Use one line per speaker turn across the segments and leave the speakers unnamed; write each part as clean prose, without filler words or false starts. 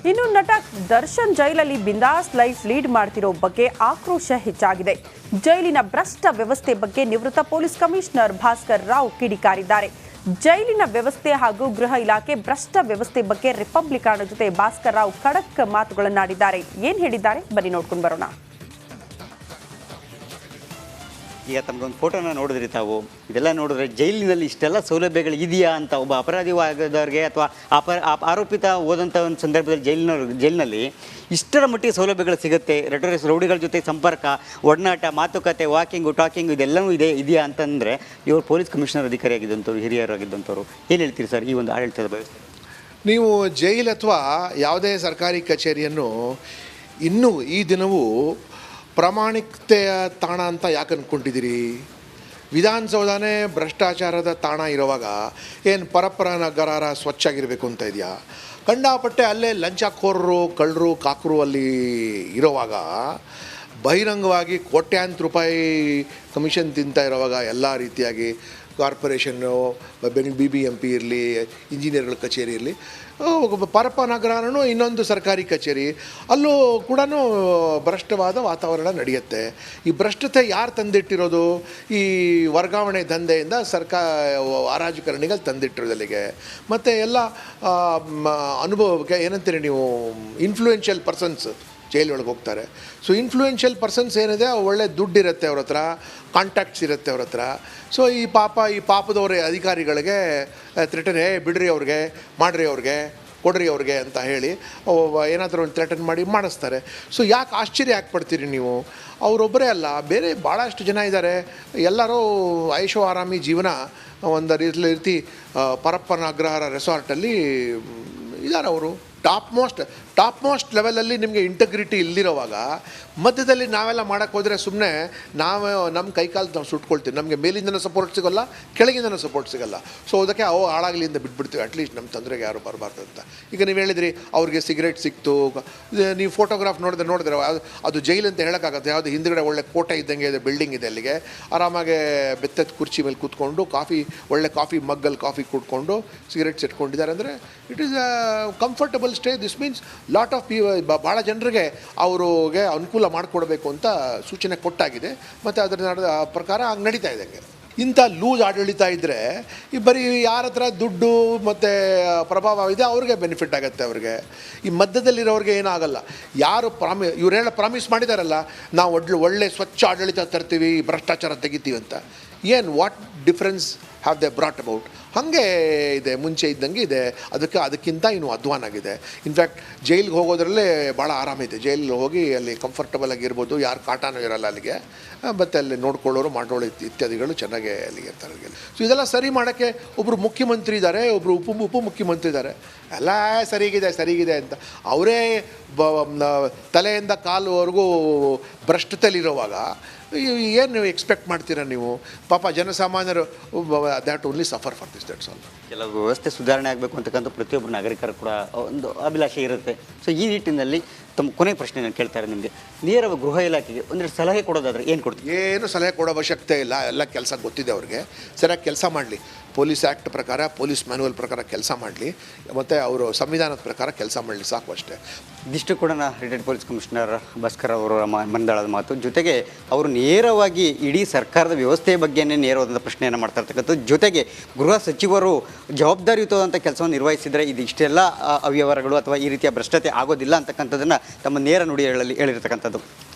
ಇನ್ನು ನಟ ದರ್ಶನ್ ಜೈಲಲ್ಲಿ ಬಿಂದಾಸ್ ಲೈಫ್ ಲೀಡ್ ಮಾಡ್ತಿರೋ ಬಗ್ಗೆ ಆಕ್ರೋಶ ಹೆಚ್ಚಾಗಿದೆ. ಜೈಲಿನ ಭ್ರಷ್ಟ ವ್ಯವಸ್ಥೆ ಬಗ್ಗೆ ನಿವೃತ್ತ ಪೊಲೀಸ್ ಕಮಿಷನರ್ ಭಾಸ್ಕರ್ ರಾವ್ ಕಿಡಿಕಾರಿದ್ದಾರೆ. ಜೈಲಿನ ವ್ಯವಸ್ಥೆ ಹಾಗೂ ಗೃಹ ಇಲಾಖೆ ಭ್ರಷ್ಟ ವ್ಯವಸ್ಥೆ ಬಗ್ಗೆ ರಿಪಬ್ಲಿಕನ್ ಜೊತೆ ಭಾಸ್ಕರ್ ರಾವ್ ಖಡಕ್ ಮಾತುಗಳನ್ನಾಡಿದ್ದಾರೆ. ಏನ್ ಹೇಳಿದ್ದಾರೆ ಬನ್ನಿ ನೋಡ್ಕೊಂಡು ಬರೋಣ.
ಈಗ ತಮಗೊಂದು ಫೋಟೋನ ನೋಡಿದ್ರಿ ತಾವು, ಇದೆಲ್ಲ ನೋಡಿದ್ರೆ ಜೈಲಿನಲ್ಲಿ ಇಷ್ಟೆಲ್ಲ ಸೌಲಭ್ಯಗಳು ಇದೆಯಾ ಅಂತ ಒಬ್ಬ ಅಪರಾಧಿವಾದವ್ರಿಗೆ ಅಥವಾ ಆರೋಪಿತ ಹೋದಂಥ ಒಂದು ಸಂದರ್ಭದಲ್ಲಿ ಜೈಲಿನಲ್ಲಿ ಇಷ್ಟರ ಮಟ್ಟಿಗೆ ಸೌಲಭ್ಯಗಳು ಸಿಗುತ್ತೆ. ರೌಡಿಗಳ ಜೊತೆ ಸಂಪರ್ಕ, ಒಡನಾಟ, ಮಾತುಕತೆ, ವಾಕಿಂಗು, ಟಾಕಿಂಗು ಇದೆಲ್ಲವೂ ಇದೆಯಾ ಅಂತಂದರೆ ಇವರು ಪೊಲೀಸ್ ಕಮಿಷನರ್ ಅಧಿಕಾರಿಯಾಗಿದ್ದಂಥವ್ರು, ಹಿರಿಯರಾಗಿದ್ದಂಥವ್ರು. ಏನು ಹೇಳ್ತೀರಿ ಸರ್ ಈ ಒಂದು ಆಡಳಿತದ ವ್ಯವಸ್ಥೆ?
ನೀವು ಜೈಲ್ ಅಥವಾ ಯಾವುದೇ ಸರ್ಕಾರಿ ಕಚೇರಿಯನ್ನು ಇನ್ನೂ ಈ ದಿನವೂ ಪ್ರಾಮಾಣಿಕತೆಯ ತಾಣ ಅಂತ ಯಾಕೆ ಅಂದ್ಕೊಂಡಿದ್ದೀರಿ? ವಿಧಾನಸೌಧನೇ ಭ್ರಷ್ಟಾಚಾರದ ತಾಣ ಇರುವಾಗ ಏನು ಪರಪ್ಪರ ನಗರ ಸ್ವಚ್ಛಾಗಿರಬೇಕು ಅಂತ ಇದೆಯಾ? ಕಂಡಾಪಟ್ಟೆ ಅಲ್ಲೇ ಲಂಚಕೋರರು, ಕಳ್ಳರು, ಕಾಕರು ಅಲ್ಲಿ ಇರೋವಾಗ ಬಹಿರಂಗವಾಗಿ ಕೋಟ್ಯಾಂತರ ರೂಪಾಯಿ ಕಮಿಷನ್ ತಿಂತಾ ಇರೋವಾಗ ಎಲ್ಲ ರೀತಿಯಾಗಿ ಕಾರ್ಪೊರೇಷನ್ನು, BBMP ಇರಲಿ, ಇಂಜಿನಿಯರ್ಗಳ ಕಚೇರಿ ಇರಲಿ, ಪರಪ್ಪ ನಗರನೂ ಇನ್ನೊಂದು ಸರ್ಕಾರಿ ಕಚೇರಿ, ಅಲ್ಲೂ ಕೂಡ ಭ್ರಷ್ಟವಾದ ವಾತಾವರಣ ನಡೆಯುತ್ತೆ. ಈ ಭ್ರಷ್ಟತೆ ಯಾರು ತಂದಿಟ್ಟಿರೋದು? ಈ ವರ್ಗಾವಣೆ ದಂಧೆಯಿಂದ ಹರಾಜುಕರಣಿಗಳು ತಂದಿಟ್ಟಿರೋದು ಅಲ್ಲಿಗೆ. ಮತ್ತು ಎಲ್ಲ ಅನುಭವಕ್ಕೆ ಏನಂತೀರಿ ನೀವು, ಇನ್ಫ್ಲೂಯೆನ್ಷಿಯಲ್ ಪರ್ಸನ್ಸ್ ಜೈಲೊಳಗೆ ಹೋಗ್ತಾರೆ. ಸೊ ಇನ್ಫ್ಲೂಯೆನ್ಷಿಯಲ್ ಪರ್ಸನ್ಸ್ ಏನಿದೆ ಒಳ್ಳೆ ದುಡ್ಡಿರುತ್ತೆ ಅವ್ರ ಹತ್ರ, ಕಾಂಟ್ಯಾಕ್ಟ್ಸ್ ಇರುತ್ತೆ ಅವ್ರ ಹತ್ರ. ಸೊ ಈ ಪಾಪದವರ ಅಧಿಕಾರಿಗಳಿಗೆ ಥ್ರೆಟನ್, ಬಿಡ್ರಿ ಅವ್ರಿಗೆ, ಮಾಡಿರಿ ಅವ್ರಿಗೆ, ಕೊಡ್ರಿ ಅವ್ರಿಗೆ ಅಂತ ಹೇಳಿ ಏನಾದರೂ ಒಂದು ಥ್ರೆಟನ್ ಮಾಡಿಸ್ತಾರೆ. ಸೊ ಯಾಕೆ ಆಶ್ಚರ್ಯ ಯಾಕೆ ಪಡ್ತೀರಿ ನೀವು? ಅವರೊಬ್ಬರೇ ಅಲ್ಲ, ಬೇರೆ ಭಾಳಷ್ಟು ಜನ ಇದ್ದಾರೆ. ಎಲ್ಲರೂ ಐಶೋ ಆರಾಮಿ ಜೀವನ ಒಂದು ರೀತಿ ಪರಪ್ಪನ ಅಗ್ರಹಾರ ರೆಸಾರ್ಟಲ್ಲಿ ಇದ್ದಾರೆ. ಅವರು ಟಾಪ್ ಮೋಸ್ಟ್ ಲೆವೆಲಲ್ಲಿ ನಿಮಗೆ ಇಂಟಗ್ರಿಟಿ ಇಲ್ದಿರೋವಾಗ ಮಧ್ಯದಲ್ಲಿ ನಾವೆಲ್ಲ ಮಾಡೋಕ್ಕೆ ಹೋದರೆ ಸುಮ್ಮನೆ ನಮ್ಮ ಕೈಕಾಲು ನಾವು ಸುಟ್ಕೊಳ್ತೀವಿ. ನಮಗೆ ಮೇಲಿಂದನೂ ಸಪೋರ್ಟ್ ಸಿಗೋಲ್ಲ, ಕೆಳಗಿಂದನೂ ಸಪೋರ್ಟ್ ಸಿಗೋಲ್ಲ. ಸೊ ಅದಕ್ಕೆ ಹಾಳಾಗಲಿಂದ ಬಿಟ್ಬಿಡ್ತೀವಿ, ಅಟ್ಲೀಸ್ಟ್ ನಮ್ಮ ತೊಂದರೆಗೆ ಯಾರು ಬರಬಾರ್ದು ಅಂತ. ಈಗ ನೀವು ಹೇಳಿದ್ರಿ ಅವ್ರಿಗೆ ಸಿಗರೇಟ್ ಸಿಕ್ತು, ನೀವು ಫೋಟೋಗ್ರಾಫ್ ನೋಡಿದ್ರೆ ಅದು ಜೈಲು ಅಂತ ಹೇಳೋಕ್ಕಾಗತ್ತೆ? ಯಾವುದು ಹಿಂದುಗಡೆ ಒಳ್ಳೆ ಕೋಟೆ ಇದ್ದಂಗೆ ಇದೆ, ಬಿಲ್ಡಿಂಗ್ ಇದೆ, ಅಲ್ಲಿಗೆ ಆರಾಮಾಗೆ ಬೆತ್ತದ ಕುರ್ಚಿ ಮೇಲೆ ಕೂತ್ಕೊಂಡು ಒಳ್ಳೆ ಕಾಫಿ ಮಗ್ಗಲ್ಲಿ ಕಾಫಿ ಕುಡ್ಕೊಂಡು ಸಿಗರೇಟ್ಸ್ ಇಟ್ಕೊಂಡಿದ್ದಾರೆ ಅಂದರೆ it is a comfortable stay. This means lot of ಭಾಳ ಜನರಿಗೆ ಅವ್ರಿಗೆ ಅನುಕೂಲ ಮಾಡಿಕೊಡ್ಬೇಕು ಅಂತ ಸೂಚನೆ ಕೊಟ್ಟಾಗಿದೆ. ಮತ್ತು ಅದರ ಪ್ರಕಾರ ಹಂಗೆ ನಡೀತಾ ಇದೆ. ಇಂಥ ಲೂಸ್ ಆಡಳಿತ ಇದ್ದರೆ ಈ ಬರೀ ಯಾರ ಹತ್ರ ದುಡ್ಡು ಮತ್ತು ಪ್ರಭಾವ ಇದೆ ಅವ್ರಿಗೆ ಬೆನಿಫಿಟ್ ಆಗುತ್ತೆ. ಅವ್ರಿಗೆ ಈ ಮಧ್ಯದಲ್ಲಿರೋರಿಗೆ ಏನಾಗಲ್ಲ. ಯಾರು ಇವರೆಲ್ಲ ಪ್ರಾಮಿಸ್ ಮಾಡಿದಾರಲ್ಲ, ನಾವು ಒಳ್ಳೆ ಸ್ವಚ್ಛ ಆಡಳಿತ ತರ್ತೀವಿ, ಭ್ರಷ್ಟಾಚಾರ ತೆಗಿತೀವಿ ಅಂತ. ಏನು what difference have they brought about? ಹಾಗೆ ಇದೆ, ಮುಂಚೆ ಇದ್ದಂಗೆ ಇದೆ. ಅದಕ್ಕಿಂತ ಇನ್ನೂ ಅಧ್ವಾನಾಗಿದೆ. ಇನ್ಫ್ಯಾಕ್ಟ್ ಜೈಲಿಗೆ ಹೋಗೋದ್ರಲ್ಲೇ ಭಾಳ ಆರಾಮಿದೆ. ಜೈಲಿಗೆ ಹೋಗಿ ಅಲ್ಲಿ ಕಂಫರ್ಟಬಲ್ ಆಗಿರ್ಬೋದು, ಯಾರು ಕಾಟಾನೂ ಇರೋಲ್ಲ ಅಲ್ಲಿಗೆ, ಮತ್ತು ಅಲ್ಲಿ ನೋಡ್ಕೊಳ್ಳೋರು ಮಾಡೋಳು ಇತ್ಯಾದಿಗಳು ಚೆನ್ನಾಗೇ ಅಲ್ಲಿಗೆ ಇರ್ತಾರೆ ಅಲ್ಲಿಗೆ. ಸೊ ಇದೆಲ್ಲ ಸರಿ ಮಾಡೋಕ್ಕೆ ಒಬ್ಬರು ಮುಖ್ಯಮಂತ್ರಿ ಇದ್ದಾರೆ, ಒಬ್ಬರು ಉಪಮುಖ್ಯಮಂತ್ರಿ ಇದ್ದಾರೆ. ಎಲ್ಲ ಸರಿಗಿದೆ ಅಂತ ಅವರೇ ತಲೆಯಿಂದ ಕಾಲುವರೆಗೂ ಭ್ರಷ್ಟತೆಯಲ್ಲಿರುವಾಗ ಏನು ನೀವು ಎಕ್ಸ್ಪೆಕ್ಟ್ ಮಾಡ್ತೀರಾ ನೀವು? ಪಾಪ ಜನಸಾಮಾನ್ಯರು that only suffer for this, that's all.
ಕೆಲವು ವ್ಯವಸ್ಥೆ ಸುಧಾರಣೆ ಆಗಬೇಕು ಅಂತಕ್ಕಂಥ ಪ್ರತಿಯೊಬ್ಬರು ನಾಗರಿಕರು ಕೂಡ ಒಂದು ಅಭಿಲಾಷೆ ಇರುತ್ತೆ. ಸೊ ಈ ನಿಟ್ಟಿನಲ್ಲಿ ತಮ್ಮ ಕೊನೆ ಪ್ರಶ್ನೆ ನಾನು ಕೇಳ್ತಾರೆ ನಿಮಗೆ, ನೇರವಾಗಿ ಗೃಹ ಇಲಾಖೆಗೆ ಒಂದೆರಡು ಸಲಹೆ ಕೊಡೋದಾದರೆ ಏನು ಕೊಡ್ತೀವಿ?
ಏನು ಸಲಹೆ ಕೊಡೋ ಅವಶ್ಯಕತೆ ಇಲ್ಲ. ಎಲ್ಲ ಕೆಲಸ ಗೊತ್ತಿದೆ ಅವ್ರಿಗೆ. ಸರಿಯಾಗಿ ಕೆಲಸ ಮಾಡಲಿ, ಪೊಲೀಸ್ ಆ್ಯಕ್ಟ್ ಪ್ರಕಾರ, ಪೊಲೀಸ್ ಮ್ಯಾನ್ಯುವಲ್ ಪ್ರಕಾರ ಕೆಲಸ ಮಾಡಲಿ, ಮತ್ತು ಅವರು ಸಂವಿಧಾನದ ಪ್ರಕಾರ ಕೆಲಸ ಮಾಡಲಿ, ಸಾಕು ಅಷ್ಟೇ.
ಇದಿಷ್ಟು ಕೂಡ ರಿಟೈರ್ಡ್ ಪೊಲೀಸ್ ಕಮಿಷನರ್ ಭಾಸ್ಕರ್ ಅವರ ಮಂಡಳದ ಮಾತು. ಜೊತೆಗೆ ಅವರು ನೇರವಾಗಿ ಇಡೀ ಸರ್ಕಾರದ ವ್ಯವಸ್ಥೆಯ ಬಗ್ಗೆನೇ ನೇರವಾದಂಥ ಪ್ರಶ್ನೆಯನ್ನು ಮಾಡ್ತಾ ಇರ್ತಕ್ಕಂಥದ್ದು. ಜೊತೆಗೆ ಗೃಹ ಸಚಿವರು ಜವಾಬ್ದಾರಿಯುತವಾದಂಥ ಕೆಲಸವನ್ನು ನಿರ್ವಹಿಸಿದರೆ ಇದು ಇಷ್ಟೆಲ್ಲ ಅವ್ಯವಹಾರಗಳು ಅಥವಾ ಈ ರೀತಿಯ ಭ್ರಷ್ಟತೆ ಆಗೋದಿಲ್ಲ ಅಂತಕ್ಕಂಥದ್ದನ್ನು ತಮ್ಮ ನೇರ ನುಡಿಗಳಲ್ಲಿ ಹೇಳಿರ್ತಕ್ಕಂಥದ್ದು.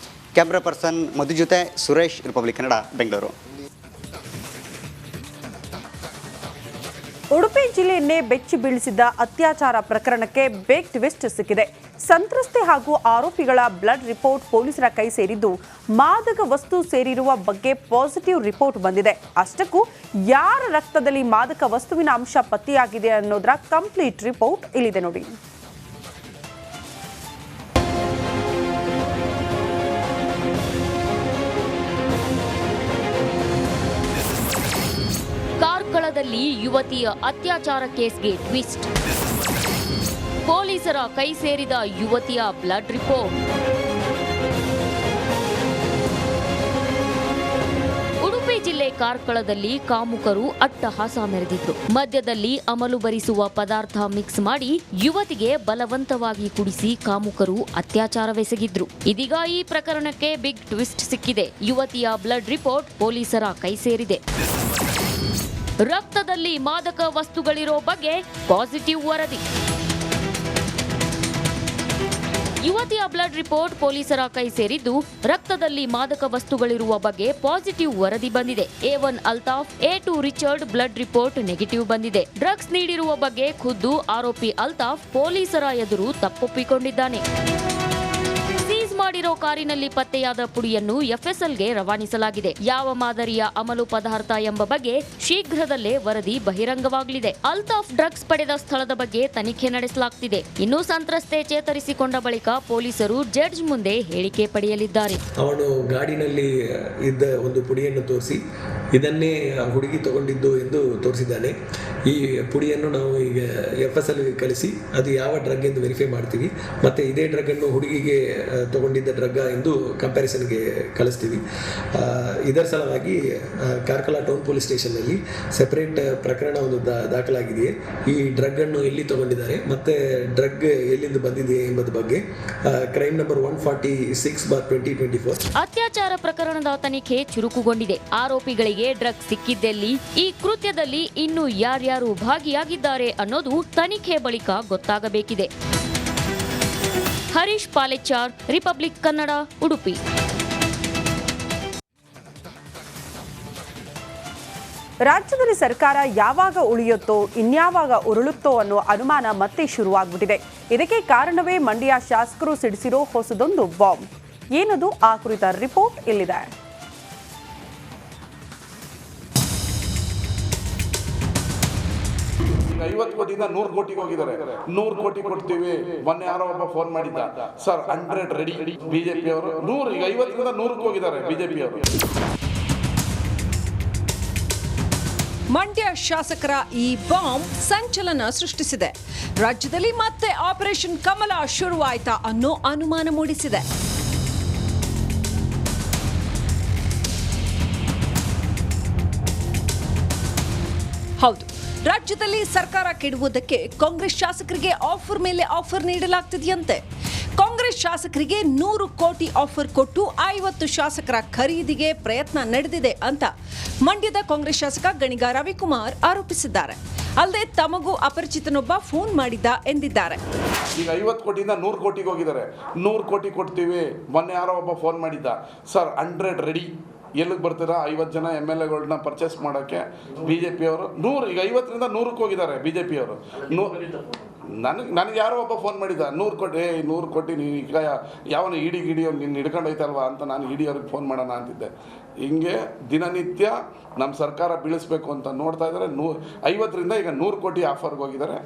ಕ್ಯಾಮ್ರಾ ಪರ್ಸನ್ ಮಧು ಜೊತೆ ಸುರೇಶ್, ರಿಪಬ್ಲಿಕ್ ಕನ್ನಡ, ಬೆಂಗಳೂರು.
ಉಡುಪಿ ಜಿಲ್ಲೆಯನ್ನೇ ಬೆಚ್ಚಿ ಬೀಳಿಸಿದ ಅತ್ಯಾಚಾರ ಪ್ರಕರಣಕ್ಕೆ ಬೇಕ್ ಟ್ವಿಸ್ಟ್ ಸಿಕ್ಕಿದೆ. ಸಂತ್ರಸ್ತೆ ಹಾಗೂ ಆರೋಪಿಗಳ ಬ್ಲಡ್ ರಿಪೋರ್ಟ್ ಪೊಲೀಸರ ಕೈ ಸೇರಿದ್ದು, ಮಾದಕ ವಸ್ತು ಸೇರಿರುವ ಬಗ್ಗೆ ಪಾಸಿಟಿವ್ ರಿಪೋರ್ಟ್ ಬಂದಿದೆ. ಅಷ್ಟಕ್ಕೂ ಯಾರ ರಕ್ತದಲ್ಲಿ ಮಾದಕ ವಸ್ತುವಿನ ಅಂಶ ಪತ್ತೆಯಾಗಿದೆ ಅನ್ನೋದರ ಕಂಪ್ಲೀಟ್ ರಿಪೋರ್ಟ್ ಇಲ್ಲಿದೆ ನೋಡಿ.
ಕಾರ್ಕಳದಲ್ಲಿ ಯುವತಿಯ ಅತ್ಯಾಚಾರ ಕೇಸ್ಗೆ ಟ್ವಿಸ್ಟ್. ಪೊಲೀಸರ ಕೈ ಸೇರಿದ ಯುವತಿಯ ಬ್ಲಡ್ ರಿಪೋರ್ಟ್. ಉಡುಪಿ ಜಿಲ್ಲೆ ಕಾರ್ಕಳದಲ್ಲಿ ಕಾಮುಕರು ಅಟ್ಟಹಾಸ ಮೆರೆದಿದ್ರು. ಮದ್ಯದಲ್ಲಿ ಅಮಲು ಭರಿಸುವ ಪದಾರ್ಥ ಮಿಕ್ಸ್ ಮಾಡಿ ಯುವತಿಗೆ ಬಲವಂತವಾಗಿ ಕುಡಿಸಿ ಕಾಮುಕರು ಅತ್ಯಾಚಾರವೆಸಗಿದ್ರು. ಇದೀಗ ಈ ಪ್ರಕರಣಕ್ಕೆ ಬಿಗ್ ಟ್ವಿಸ್ಟ್ ಸಿಕ್ಕಿದೆ. ಯುವತಿಯ ಬ್ಲಡ್ ರಿಪೋರ್ಟ್ ಪೊಲೀಸರ ಕೈ ಸೇರಿದೆ. ರಕ್ತದಲ್ಲಿ ಮಾದಕ ವಸ್ತುಗಳಿರೋ ಬಗ್ಗೆ ಪಾಸಿಟಿವ್ ವರದಿ. ಯುವತಿಯ ಬ್ಲಡ್ ರಿಪೋರ್ಟ್ ಪೊಲೀಸರ ಕೈ ಸೇರಿದ್ದು, ರಕ್ತದಲ್ಲಿ ಮಾದಕ ವಸ್ತುಗಳಿರುವ ಬಗ್ಗೆ ಪಾಸಿಟಿವ್ ವರದಿ ಬಂದಿದೆ. A1 Altaf, A2 Richard blood report negative ಬಂದಿದೆ. ಡ್ರಗ್ಸ್ ನೀಡಿರುವ ಬಗ್ಗೆ ಖುದ್ದು ಆರೋಪಿ ಅಲ್ತಾಫ್ ಪೊಲೀಸರ ಎದುರು ತಪ್ಪೊಪ್ಪಿಕೊಂಡಿದ್ದಾನೆ. ಸೀಸ್ ಮಾಡಿರೋ ಕಾರಿನಲ್ಲಿ ಪತ್ತೆಯಾದ ಪುಡಿಯನ್ನು FSLಗೆ ರವಾನಿಸಲಾಗಿದೆ. ಯಾವ ಮಾದರಿಯ ಅಮಲು ಪದಾರ್ಥ ಎಂಬ ಬಗ್ಗೆ ಶೀಘ್ರದಲ್ಲೇ ವರದಿ ಬಹಿರಂಗವಾಗಲಿದೆ. ಅಲ್ತಾಫ್ ಡ್ರಗ್ಸ್ ಪಡೆದ ಸ್ಥಳದ ಬಗ್ಗೆ ತನಿಖೆ ನಡೆಸಲಾಗುತ್ತಿದೆ. ಇನ್ನು ಸಂತ್ರಸ್ತೆ ಚೇತರಿಸಿಕೊಂಡ ಬಳಿಕ ಪೊಲೀಸರು ಜಡ್ಜ್ ಮುಂದೆ ಹೇಳಿಕೆ ಪಡೆಯಲಿದ್ದಾರೆ.
ಅವನು ಗಾಡಿನಲ್ಲಿ ಇದ್ದ ಒಂದು ಪುಡಿಯನ್ನು ತೋರಿಸಿ ಇದನ್ನೇ ಹುಡುಗಿ ತಗೊಂಡಿದ್ದು ಎಂದು ತೋರಿಸಿದ್ದಾನೆ. ಈ ಪುಡಿಯನ್ನು ನಾವು ಈಗ FSLಗೆ ಕಳಿಸಿ ಅದು ಯಾವ ಡ್ರಗ್ ಎಂದು ವೆರಿಫೈ ಮಾಡ್ತೀವಿ. ಮತ್ತೆ ಇದೇ ಡ್ರಗ್ ಅನ್ನು ಹುಡುಗಿಗೆ ತಗೊಂಡಿದ್ದ ಡ್ರಗ್ ಎಂದು ಕಂಪ್ಯಾರಿಸನ್ಗೆ ಕಳಿಸ್ತೀವಿ. ಇದರ ಸಲುವಾಗಿ ಕಾರ್ಕಳ ಟೌನ್ ಪೊಲೀಸ್ ಸ್ಟೇಷನ್ನಲ್ಲಿ ಸೆಪರೇಟ್ ಪ್ರಕರಣ ಒಂದು ದಾಖಲಾಗಿದೆಯೇ, ಈ ಡ್ರಗ್ ಅನ್ನು ಎಲ್ಲಿ ತಗೊಂಡಿದ್ದಾರೆ ಮತ್ತೆ ಡ್ರಗ್ ಎಲ್ಲಿಂದ ಬಂದಿದೆ ಎಂಬುದರ ಬಗ್ಗೆ ಕ್ರೈಮ್ ನಂಬರ್ 146/2024.
ಅತ್ಯಾಚಾರ ಪ್ರಕರಣದ ತನಿಖೆ ಚುರುಕುಗೊಂಡಿದೆ. ಆರೋಪಿಗಳಿಗೆ ಡ್ರಗ್ ಸಿಕ್ಕಿದ್ದೆಲ್ಲಿ, ಈ ಕೃತ್ಯದಲ್ಲಿ ಇನ್ನು ಯಾರ್ಯಾರು ಭಾಗಿಯಾಗಿದ್ದಾರೆ ಅನ್ನೋದು ತನಿಖೆ ಬಳಿಕ ಗೊತ್ತಾಗಬೇಕಿದೆ. ಹರೀಶ್ ಪಾಲೆಚಾರ್, ರಿಪಬ್ಲಿಕ್ ಕನ್ನಡ, ಉಡುಪಿ.
ರಾಜ್ಯದಲ್ಲಿ ಸರ್ಕಾರ ಯಾವಾಗ ಉಳಿಯುತ್ತೋ ಇನ್ಯಾವಾಗ ಉರುಳುತ್ತೋ ಅನ್ನೋ ಅನುಮಾನ ಮತ್ತೆ ಶುರುವಾಗ್ಬಿಟ್ಟಿದೆ. ಇದಕ್ಕೆ ಕಾರಣವೇ ಮಂಡ್ಯ ಶಾಸಕರು ಸಿಡಿಸಿರೋ ಹೊಸದೊಂದು ಬಾಂಬ್. ಏನದು ಆ ಕುರಿತ ರಿಪೋರ್ಟ್ ಇಲ್ಲಿದೆ.
50 ಕೋಟಿಯಿಂದ 100 ಕೋಟಿಗೆ ಹೋಗಿದ್ದಾರೆ. 100 ಕೋಟಿ ಕೊಡ್ತೀವಿ. ಮೊನ್ನೆ ಯಾರೋ ಒಬ್ಬ ಫೋನ್ ಮಾಡಿದ್ದ, ಸರ್ 100 ರೆಡಿ. ಬಿಜೆಪಿ ಅವರು 100, ಈಗ 50ರಿಂದ 100ಕ್ಕೆ ಹೋಗಿದ್ದಾರೆ ಬಿಜೆಪಿ ಅವರು.
ಮಂಡ್ಯ ಶಾಸಕರ ಈ ಬಾಂಬ್ ಸಂಚಲನ ಸೃಷ್ಟಿಸಿದೆ. ರಾಜ್ಯದಲ್ಲಿ ಮತ್ತೆ ಆಪರೇಷನ್ ಕಮಲ ಶುರುವಾಯ್ತಾ ಅನ್ನೋ ಅನುಮಾನ ಮೂಡಿಸಿದೆ. ಹೌದು, ರಾಜ್ಯದಲ್ಲಿ ಸರ್ಕಾರ ಕೆಡುವುದಕ್ಕೆ ಕಾಂಗ್ರೆಸ್ ಶಾಸಕರಿಗೆ ಆಫರ್ ಮೇಲೆ ಆಫರ್ ನೀಡಲಾಗ್ತಿದೆಯಂತೆ. ಕಾಂಗ್ರೆಸ್ ಶಾಸಕರಿಗೆ 100 ಕೋಟಿ ಆಫರ್ ಕೊಟ್ಟು 50 ಶಾಸಕರ ಖರೀದಿಗೆ ಪ್ರಯತ್ನ ನಡೆದಿದೆ ಅಂತ ಮಂಡ್ಯದ ಕಾಂಗ್ರೆಸ್ ಶಾಸಕ ಗಣಿಗ ರವಿಕುಮಾರ್ ಆರೋಪಿಸಿದ್ದಾರೆ. ಅಲ್ಲದೆ ತಮಗೂ ಅಪರಿಚಿತನೊಬ್ಬ ಫೋನ್ ಮಾಡಿದ್ದ ಎಂದಿದ್ದಾರೆ.
ಈಗ 50 ಕೋಟಿಯಿಂದ 100 ಕೋಟಿಗೆ ಹೋಗಿದ್ದಾರೆ. 100 ಕೋಟಿ ಕೊಡ್ತೀವಿ. ಮೊನ್ನೆ ಯಾರೋ ಒಬ್ಬ ಫೋನ್ ಮಾಡಿದ್ದ, ಸರ್ 100 ರೆಡಿ. ಎಲ್ಲಿಗೆ ಬರ್ತೀರಾ? 50 ಜನ MLAಗಳನ್ನ ಪರ್ಚೇಸ್ ಮಾಡೋಕ್ಕೆ ಬಿಜೆಪಿ ಅವರು 100, ಈಗ 50ರಿಂದ 100ಕ್ಕೆ ಹೋಗಿದ್ದಾರೆ ಬಿಜೆಪಿ ಅವರು. ನನಗೆ ಯಾರೋ ಒಬ್ಬ ಫೋನ್ ಮಾಡಿದ್ದ, 100 ಕೋಟಿ 100 ಕೋಟಿ ನೀನು ಈಗ ಯಾವನ ಗಿಡಿಯೋ ನೀನು ಹಿಡ್ಕೊಂಡು ಹೋಯ್ತಲ್ವಾ ಅಂತ ನಾನು ಅವ್ರಿಗೆ ಫೋನ್ ಮಾಡೋಣ ಅಂತಿದ್ದೆ. ಹಿಂಗೆ ದಿನನಿತ್ಯ ನಮ್ಮ ಸರ್ಕಾರ ಬೀಳಿಸ್ಬೇಕು ಅಂತ ನೋಡ್ತಾ ಇದ್ದಾರೆ. 50ರಿಂದ ಈಗ 100 ಕೋಟಿ ಆಫರ್ಗೆ ಹೋಗಿದ್ದಾರೆ.